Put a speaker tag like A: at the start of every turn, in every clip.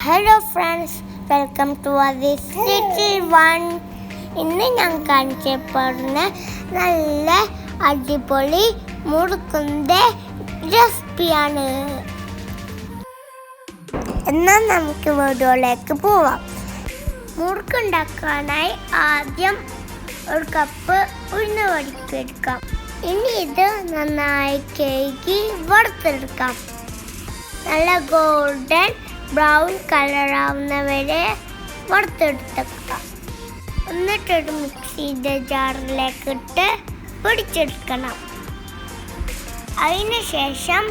A: Hello friends, welcome to little one. ഇന്ന് ഞാൻ കാണിച്ചു പറഞ്ഞ നല്ല അടിപൊളി മുറുക്കിൻ്റെ റെസിപ്പിയാണ്. എന്നാൽ നമുക്ക് വീഡിയോയിലേക്ക് പോവാം. മുറുക്കുണ്ടാക്കാനായി ആദ്യം ഒരു കപ്പ് ഉഴുന്ന് വടിക്കെടുക്കാം. ഇനി ഇത് നന്നായി കഴുകി വറുത്തെടുക്കാം. നല്ല ഗോൾഡൻ ബ്രൗൺ കളറാവുന്നവരെ വറുത്തെടുത്തേക്കാം. എന്നിട്ടൊരു മിക്സിയുടെ ജാറിലേക്ക് ഇട്ട് പൊടിച്ചെടുക്കണം. അതിന് ശേഷം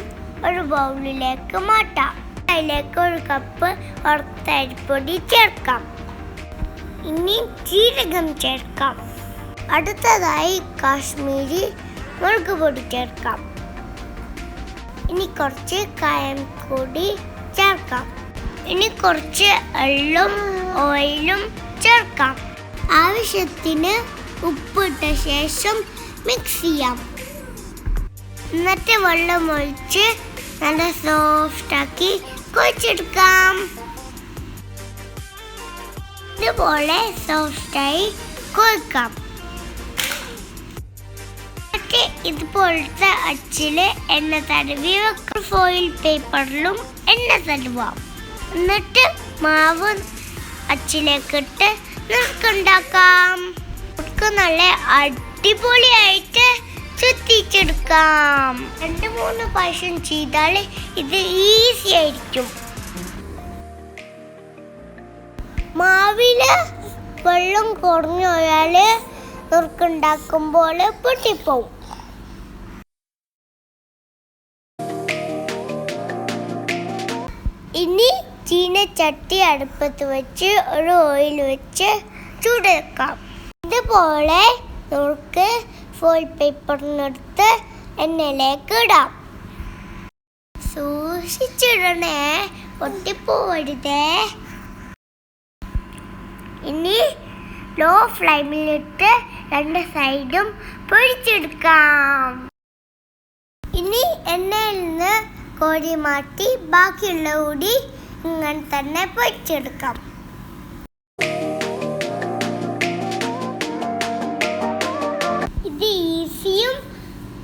A: ഒരു ബൗളിലേക്ക് മാറ്റാം. അതിലേക്ക് ഒരു കപ്പ് വറുത്ത അരിപ്പൊടി ചേർക്കാം. ഇനി ജീരകം ചേർക്കാം. അടുത്തതായി കാശ്മീരി മുളക് പൊടി ചേർക്കാം. ഇനി കുറച്ച് കായം കൂടി ചേർക്കാം. ഇനി കുറച്ച് എള്ളും ഓയിലും ചേർക്കാം. ആവശ്യത്തിന് ഉപ്പിട്ട ശേഷം മിക്സ് ചെയ്യാം. എന്നിട്ട് വെള്ളം ഒഴിച്ച് നല്ല സോഫ്റ്റാക്കി കുഴച്ചെടുക്കാം. ഇതുപോലെ സോഫ്റ്റായി കുഴക്കാം. ഇതുപോലത്തെ അച്ചില് എണ്ണ തടവി വെക്കും. ഫോയിൽ പേപ്പറിലും എണ്ണ തടവാം. എന്നിട്ട് മാവ് അച്ചിലേക്കിട്ട് നിൽക്കുണ്ടാക്കാം. നമുക്ക് നല്ല അടിപൊളിയായിട്ട് ചുറ്റിച്ചെടുക്കാം. 2-3 പ്രാവശ്യം ചെയ്താൽ ഇത് ഈസി ആയിരിക്കും. മാവില് വെള്ളം കുറഞ്ഞു പോയാൽ നുറുക്കുണ്ടാക്കുമ്പോൾ പൊട്ടിപ്പോവും. ഇനി ചീനച്ചട്ടി അടുപ്പത്ത് വെച്ച് ഒരു ഓയിൽ വെച്ച് ചൂടാക്കാം. ഇതുപോലെ നുറുക്ക് ഫോയിൽ പേപ്പറിനെടുത്ത് എണ്ണയിലേക്ക് ഇടാം. സൂക്ഷിച്ചിടണേ, പൊട്ടിപ്പോവരുതേ. ഇനി ലോ ഫ്ലെയിമിലിട്ട് 2 സൈഡും പൊരിച്ചെടുക്കാം. ഇനി എണ്ണയിൽ നിന്ന് കോരി മാറ്റി ബാക്കിയുള്ള കൂടി ഇങ്ങനെ തന്നെ പൊരിച്ചെടുക്കാം. ഇത് ഈസിയും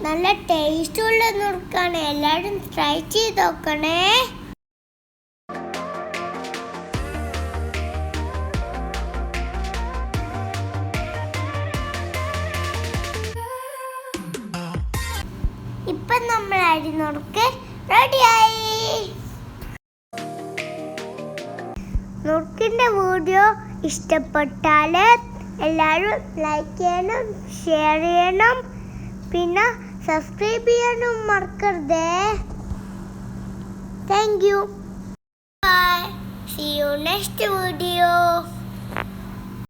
A: നല്ല ടേസ്റ്റുള്ള നുറുക്കാണ്. എല്ലാവരും ട്രൈ ചെയ്ത് നോക്കണേ. ഇപ്പം നമ്മൾ അരി നുറുക്ക് റെഡിയായി. നുറുക്കിൻ്റെ വീഡിയോ ഇഷ്ടപ്പെട്ടാൽ എല്ലാവരും ലൈക്ക് ചെയ്യണം, ഷെയർ ചെയ്യണം, പിന്നെ സബ്സ്ക്രൈബ് ചെയ്യാനും മറക്കരുതേ. Thank you. Bye. See you next video.